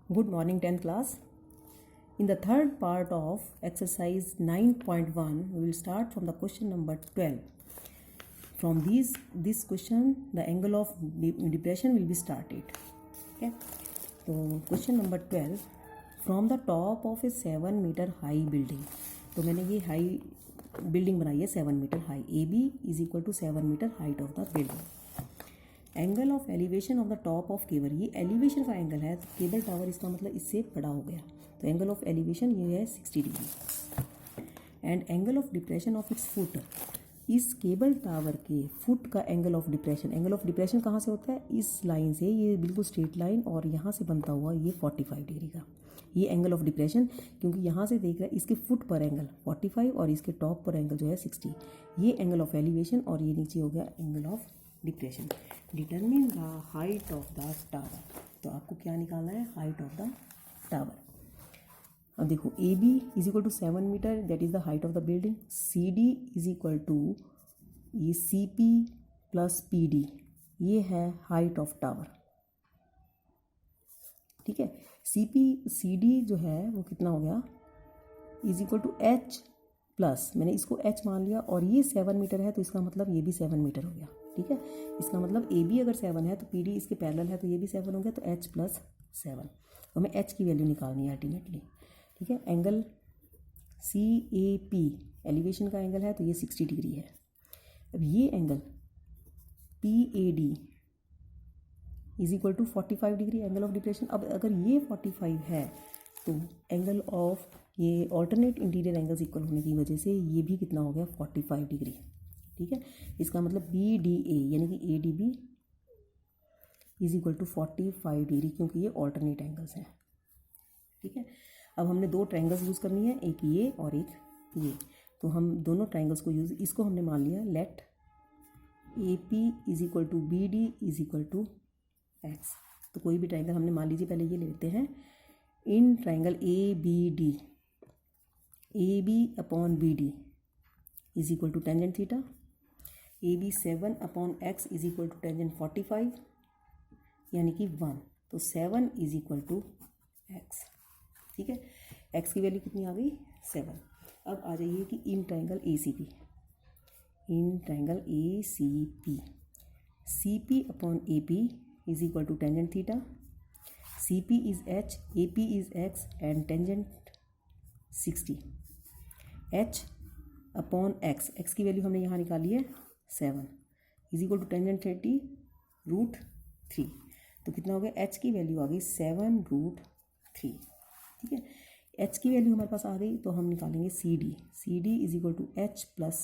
Good morning 10th class. In the third part of exercise 9.1 we will start from the question number 12. From this question the angle of depression will be started. Okay, so question number 12, from the top of a 7 meter high building. तो मैंने ये high building बनाई है 7 metre high. AB is equal to 7 metre height of the building. Angle of elevation of the top of cable, ये elevation का angle है. तो cable tower इसका मतलब इससे बड़ा हो गया. तो एंगल ऑफ एलिवेशन ये है 60 degree. And angle of depression of its foot, इस केबल टावर के फुट का angle of depression. Angle of depression कहाँ से होता है? इस लाइन से, ये बिल्कुल स्ट्रेट लाइन और यहाँ से बनता हुआ ये 45 डिग्री का ये एंगल ऑफ डिप्रेशन. क्योंकि यहाँ से देख रहा है इसके फुट पर एंगल 45 और इसके टॉप पर एंगल जो है 60. ये एंगल ऑफ एलिवेशन और ये नीचे हो गया angle of depression. Determine the height of the tower. तो आपको क्या निकालना है? Height of the tower. अब देखो AB is equal to 7 metre, that is the height of the building. CD is equal to ये CP प्लस PD, ये है हाइट ऑफ टावर. ठीक है, CD जो है वो कितना हो गया? Is equal to H plus, मैंने इसको H मान लिया और ये 7 मीटर है तो इसका मतलब ये भी 7 मीटर हो गया. ठीक है, इसका मतलब AB अगर 7 है तो PD इसके पैरेलल है तो ये भी 7 हो गया. तो H प्लस 7, तो हमें H की वैल्यू निकालनी है अल्टीमेटली. ठीक है, एंगल CAP एलिवेशन का एंगल है तो ये 60 डिग्री है. अब ये angle PAD is equal to 45 degree angle of depression. अब अगर ये 45 है तो एंगल ऑफ ये ऑल्टरनेट इंटीरियर एंगल्स इक्वल होने की वजह से ये भी कितना हो गया? 45 डिग्री. ठीक है, इसका मतलब BDA यानी कि ADB is equal to 45 degree, क्योंकि ये ऑल्टरनेट एंगल्स हैं. ठीक है, अब हमने दो ट्रायंगल्स यूज़ करनी है, एक ये और एक ये. तो हम दोनों ट्रायंगल्स को यूज़, इसको हमने मान लिया let AP is equal to BD is equal to X. तो कोई भी ट्रायंगल हमने मान लीजिए, पहले ये लेते हैं. In triangle ABD, AB upon BD is equal to tangent theta. AB 7 upon X is equal to tangent 45 यानी कि 1. तो 7 इज इक्वल टू X. ठीक है, X की वैल्यू कितनी आ गई? 7. अब आ जाइए कि in triangle ACP, in triangle ACP CP upon AP is equal to tangent theta. CP is H, AP is X and tangent 60. H upon X, X की वैल्यू हमने यहाँ निकाली है 7 is equal to tangent 30 root 3. तो कितना हो गया? H की वैल्यू आ गई 7 रूट 3. ठीक है, H की वैल्यू हमारे पास आ गई तो हम निकालेंगे CD. CD is equal to H plus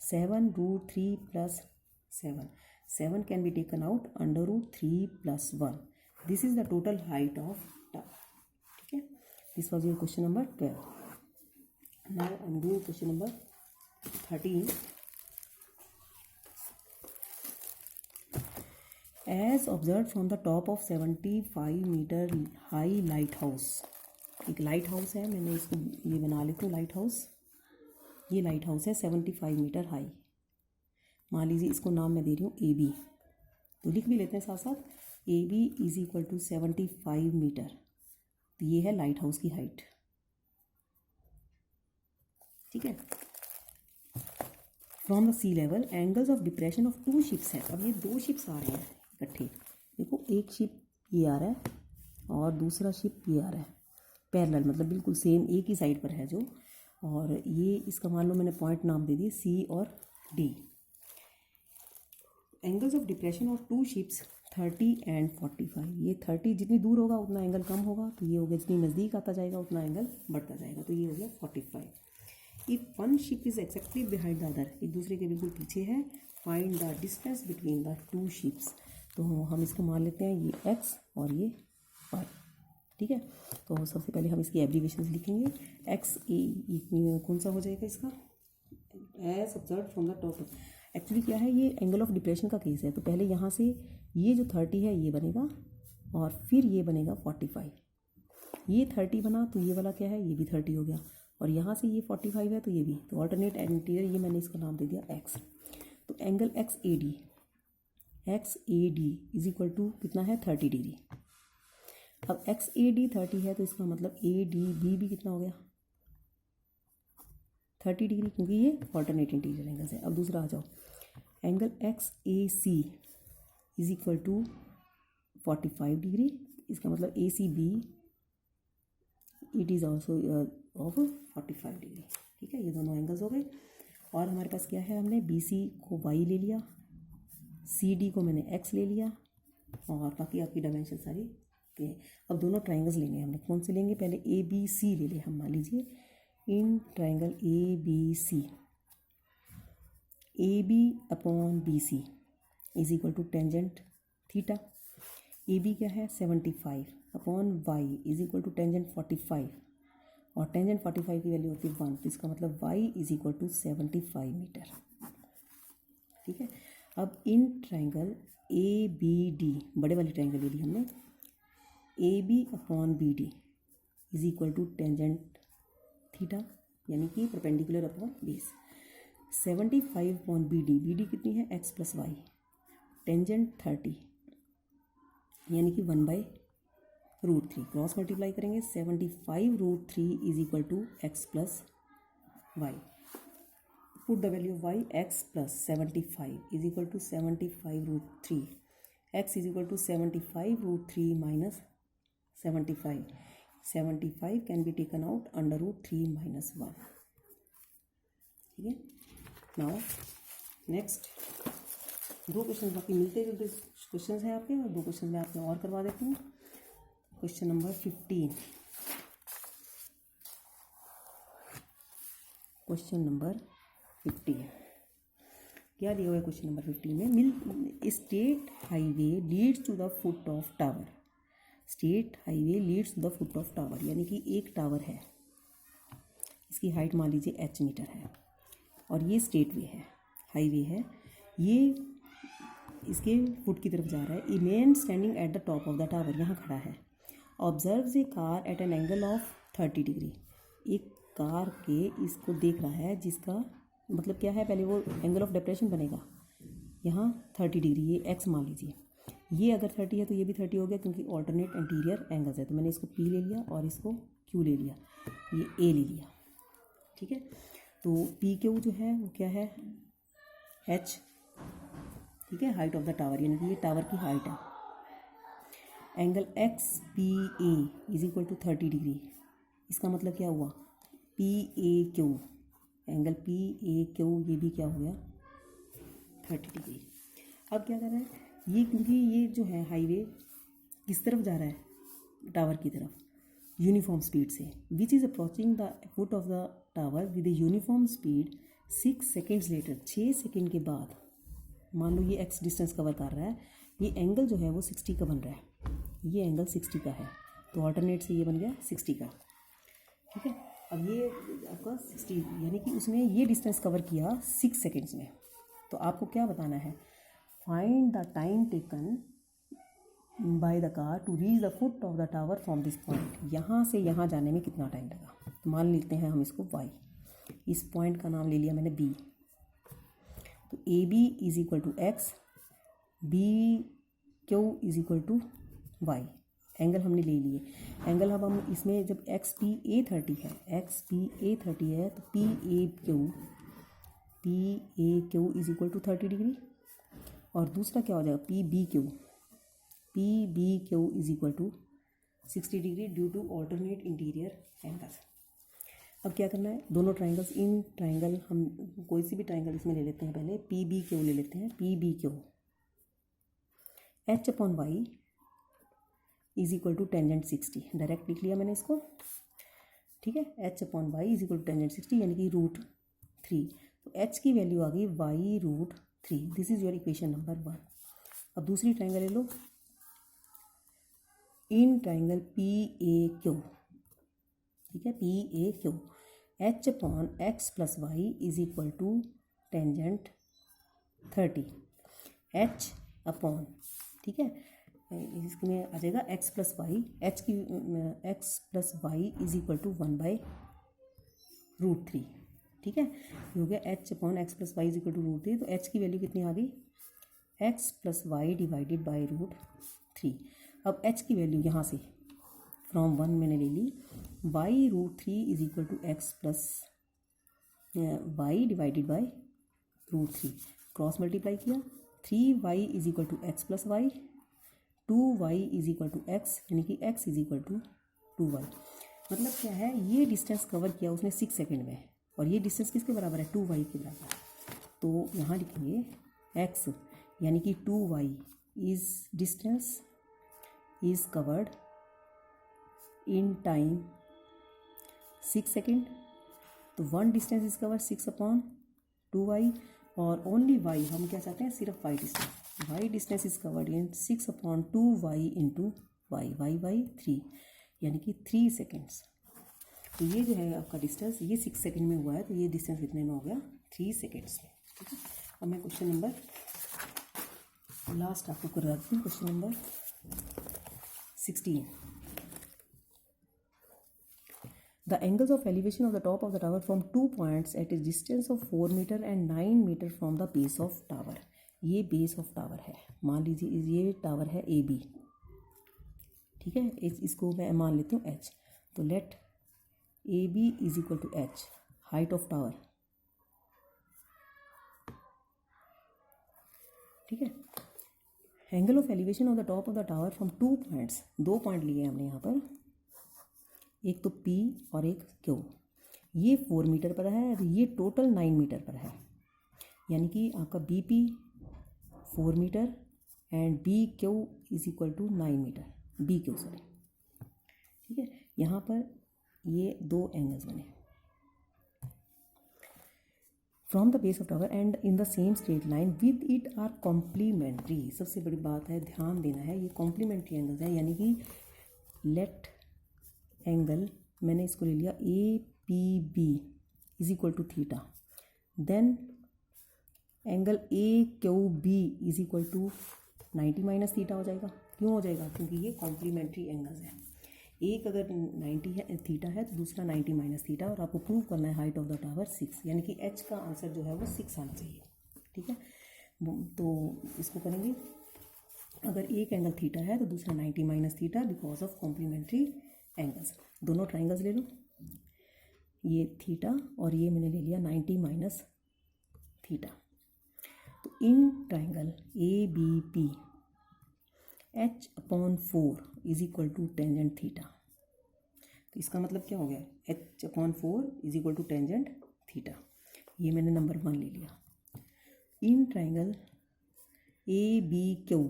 7 root 3 plus 7 can be taken out under root 3 plus 1. This is the total height of tower. ठीक है, this was your question number 12. Now I am doing question number 13. As observed from the top of 75 metre high light house. एक light house है, मैंने इसको ये बना लेती हूँ लाइट हाउस. ये लाइट हाउस है 75 मीटर हाई. मान लीजिए इसको नाम मैं दे रही हूँ AB. तो लिख भी लेते हैं साथ साथ. AB is equal to 75 metre. तो ये है लाइट हाउस की हाइट. ठीक है, from the sea level angles of depression of 2 ships हैं. अब ये 2 शिप्स आ रहे हैं इकट्ठे. देखो, एक शिप ये आ रहा है और दूसरा शिप ये आ रहा है पैरेलल, मतलब बिल्कुल सेम एक ही साइड पर है जो. और ये इसका मान लो मैंने पॉइंट नाम दे दिए C और D. Angles of depression of 2 ships 30 and 45. ये 30 जितनी दूर होगा उतना एंगल कम होगा, तो ये हो गया. जितनी नज़दीक आता जाएगा उतना एंगल बढ़ता जाएगा, तो ये हो गया 45. If one ship is exactly behind the other, एक दूसरे के बिल्कुल पीछे है, find the distance between the 2 ships. तो हम इसको मान लेते हैं ये X और ये Y. ठीक है, तो सबसे पहले हम इसकी एब्रीवेशंस लिखेंगे. XA कौन सा हो जाएगा इसका? As observed from the top. Actually क्या है, ये एंगल ऑफ डिप्रेशन का केस है. तो पहले यहाँ से ये जो 30 है ये बनेगा और फिर ये बनेगा 45. ये 30 बना तो ये वाला क्या है? ये भी 30 हो गया. और यहाँ से ये 45 है तो ये भी. तो ऑल्टरनेट इंटीरियर, ये मैंने इसका नाम दे दिया X. तो angle XAD is equal to कितना है? 30 डिग्री. अब एक्स ए डी 30 है तो इसका मतलब ए डी बी भी कितना हो गया 30 डिग्री, क्योंकि ये ऑल्टरनेट इंटीरियर एंगल्स है। अब दूसरा आ जाओ, angle X A C is equal to 45 degree, इसका मतलब A C B it is also of 45 degree. ठीक है, ये दोनों एंगल्स हो गए। और हमारे पास क्या है, हमने बी सी को वाई ले लिया, सी डी को मैंने एक्स ले लिया, और बाकी आपकी डायमेंशन सारी के। अब दोनों ट्राइंगल्स लेंगे हमने, कौन से लेंगे, पहले ए बी सी ले लें हम। मान लीजिए in triangle A B C, A B upon B C is equal to tangent theta. A B क्या है 75 upon Y is equal to tangent 45, और टेंजेंट 45 की वैल्यू होती है 1, तो इसका मतलब Y is equal to 75 metre. ठीक है, अब in triangle A B D, बड़े वाली ट्राइंगल ले ली हमने, A B upon B D is equal to tangent theta, यानी कि perpendicular upon base. 75 upon B D कितनी है एक्स प्लस वाई, टेंजेंट 30 यानी कि 1/√3, क्रॉस मल्टीप्लाई करेंगे 75√3 is equal to X plus Y. Put the value of Y, X plus 75 is equal to 75√3, X is equal to 75√3 minus 75 can be taken out √3 minus 1। ठीक है, now next दो question बाकी मिलते जुलते question हैं आपके, और दो क्वेश्चन मैं आपको और करवा देती हूँ। क्वेश्चन नंबर 15, क्वेश्चन नंबर 15 क्या दिया हुआ है क्वेश्चन नंबर 15 में, state highway leads to the foot of tower. State highway leads to the foot of tower, यानी कि एक टावर है, इसकी हाइट मान लीजिए h मीटर है, और ये स्टेट वे है, हाईवे है, ये इसके फुट की तरफ जा रहा है। A man standing at the top of the tower, यहाँ खड़ा है, observes A car eight an angle of 30 degree, एक कार के इसको देख रहा है, जिसका मतलब क्या है, पहले वो एंगल ऑफ डेप्रेशन बनेगा यहाँ 30 डिग्री, ये एक्स मान लीजिए, ये अगर 30 है तो ये भी 30 हो गया, क्योंकि ऑल्टरनेट इंटीरियर एंगल्स है। तो मैंने इसको पी ले लिया और इसको क्यू ले लिया, ये ए ले लिया। ठीक है, तो पी क्यू जो है वो क्या है एच, ठीक है, हाइट ऑफ द टावर, यानी कि ये टावर की हाइट है। Angle X P A is equal to 30 degree, इसका मतलब क्या हुआ P A Q, angle P A Q ये भी क्या हो गया 30 डिग्री। अब क्या कर रहा है ये, क्योंकि ये जो है हाईवे किस तरफ जा रहा है, टावर की तरफ, यूनिफॉर्म स्पीड से, which is approaching the foot of the tower with a uniform speed 6 seconds later, 6 second के बाद, मान लो ये एक्स डिस्टेंस कवर कर रहा है, ये एंगल जो है वो 60 का बन रहा है, ये एंगल 60 का है, तो ऑल्टरनेट से ये बन गया 60 का। ठीक है, अब ये आपका 60 यानी कि उसने ये डिस्टेंस कवर किया 6 सेकेंड्स में। तो आपको क्या बताना है, find the time taken by the car to reach the foot of the tower from this point, यहाँ से यहाँ जाने में कितना टाइम लगा। तो मान लेते हैं हम इसको वाई, इस पॉइंट का नाम ले लिया मैंने बी, तो A B is equal to X, B Q is equal to Y, angle हमने ले लिए। एंगल अब हम इसमें जब एक्स पी ए 30 है, एक्स पी ए 30 है, तो P A Q is equal to 30 degree, और दूसरा क्या हो जाएगा P B Q is equal to 60 degree due to alternate interior angles. अब क्या करना है, दोनों ट्राइंगल्स, इन ट्राइंगल हम कोई सी भी ट्राइंगल इसमें ले लेते हैं, पहले पी बी क्यू ले लेते हैं, P B Q, H upon Y is equal to tangent 60, direct लिख लिया मैंने इसको। ठीक है, H upon Y is equal to tangent 60 यानी कि √3, तो एच की वैल्यू आ गई Y √3, this is your equation number 1। अब दूसरी ट्राइंगल ले लो, in triangle P A Q, ठीक है, P A Q, H upon X plus Y is equal to tangent 30, H upon, ठीक है, इसमें आ जाएगा एक्स प्लस वाई, एच की X plus Y is equal to 1/√3। ठीक है, ये हो गया H upon X plus Y is equal to √3, तो एच की वैल्यू कितनी आ गई X plus Y divided by √3। अब एच की वैल्यू यहाँ से फ्रॉम 1 मैंने ले ली, y√3 is equal to X plus Y divided by √3, cross multiply किया, 3y is equal to X plus Y, 2y is equal to X, यानी कि x is equal to 2y। मतलब क्या है, ये डिस्टेंस कवर किया उसने 6 सेकेंड में, और ये डिस्टेंस किसके बराबर है, 2y के बराबर। तो यहाँ लिखेंगे x यानी कि 2y is distance is covered in time 6 second. तो 1 डिस्टेंस इज कवर्ड 6/2y, और ओनली y हम क्या चाहते हैं, सिर्फ y distance, y distance is covered in 6/2y into y 3, यानी कि 3 सेकेंड्स। तो ये जो है आपका डिस्टेंस, ये 6 सेकेंड में हुआ है, तो ये डिस्टेंस कितने में हो गया, 3 सेकेंड्स में। ठीक है, अब मैं क्वेश्चन नंबर लास्ट आपको करवाती हूँ, question number 16। The angles of elevation of the top of the tower from 2 points at a distance of 4 meter and 9 meter from the base of tower। ये बेस ऑफ टावर है, मान लीजिए ये tower है AB, ठीक है, इसको मैं मान लेती हूँ H। तो let AB is equal to H, height of tower, ठीक है। Angle of elevation of the top of the tower from 2 points, 2 point लिए हमने यहाँ पर, एक तो P और एक Q। ये 4 मीटर पर है और ये टोटल 9 मीटर पर है, यानी कि आपका BP 4 metre and BQ is equal to 9 metre, BQ sorry, ठीक है। यहाँ पर ये 2 एंगल्स बने from the base of tower and in the same straight line with it are complementary. सबसे बड़ी बात है, ध्यान देना है, ये कॉम्प्लीमेंट्री एंगल्स है, यानी कि लेट एंगल, मैंने इसको ले लिया APB is equal to theta, then angle AQB is equal to 90 minus theta हो जाएगा। क्यों हो जाएगा, क्योंकि ये कॉम्प्लीमेंट्री एंगल्स हैं, एक अगर 90 है थीटा है तो दूसरा 90 माइनस थीटा, और आपको प्रूव करना है हाइट ऑफ द टावर 6, यानी कि H का आंसर जो है वो 6 आना चाहिए। ठीक है, तो इसको करेंगे, अगर एक एंगल थीटा है तो दूसरा 90 minus theta because of complementary angles. दोनों ट्राइंगल्स ले लो, ये थीटा और ये मैंने ले लिया 90 माइनस थीटा। तो in triangle ABP H/4 is equal to tangent theta. तो इसका मतलब क्या हो गया, H/4 is equal to tangent theta. ये मैंने नंबर 1 ले लिया। In triangle ABQ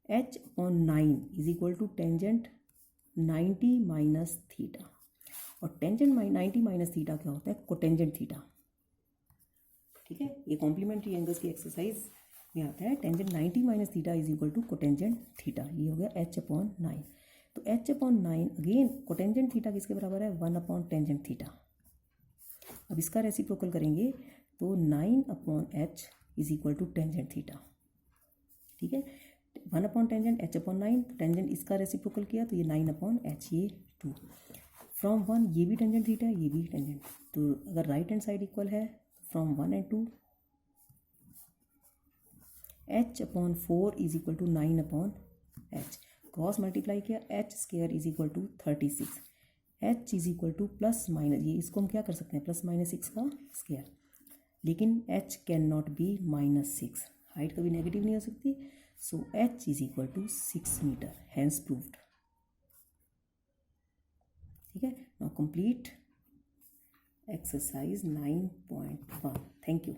H/9 is equal to tangent 90 minus theta, और टेंजेंट 90 माइनस थीटा क्या होता है, कोटेंजेंट थीटा। ठीक है, ये कॉम्प्लीमेंट्री एंगल्स की एक्सरसाइज में आता है। Tangent 90 minus theta is equal to cotangent theta, ये हो गया H/9। तो H/9 अगेन कोटेंजेंट थीटा किसके बराबर है, 1/टेंजेंट थीटा। अब इसका रेसिप्रोकल करेंगे तो 9/H is equal to tangent theta. ठीक है, 1/टेंजेंट H/9, टेंजेंट इसका रेसिप्रोकल किया तो ये 9/H, ये 2 फ्रॉम 1, ये भी टेंजेंट थीटा है, ये भी टेंजेंट। तो अगर राइट हैंड साइड इक्वल है from 1 and 2, H/4 is equal to 9/H, cross multiply किया, H² is equal to 36, H is equal to plus minus, ये इसको हम क्या कर सकते हैं, प्लस माइनस 6 का स्क्वायर, लेकिन H can not be -6, height कभी नेगेटिव नहीं हो सकती। So H is equal to 6 metre, hence proved. ठीक है, now complete exercise 9.1। Thank you.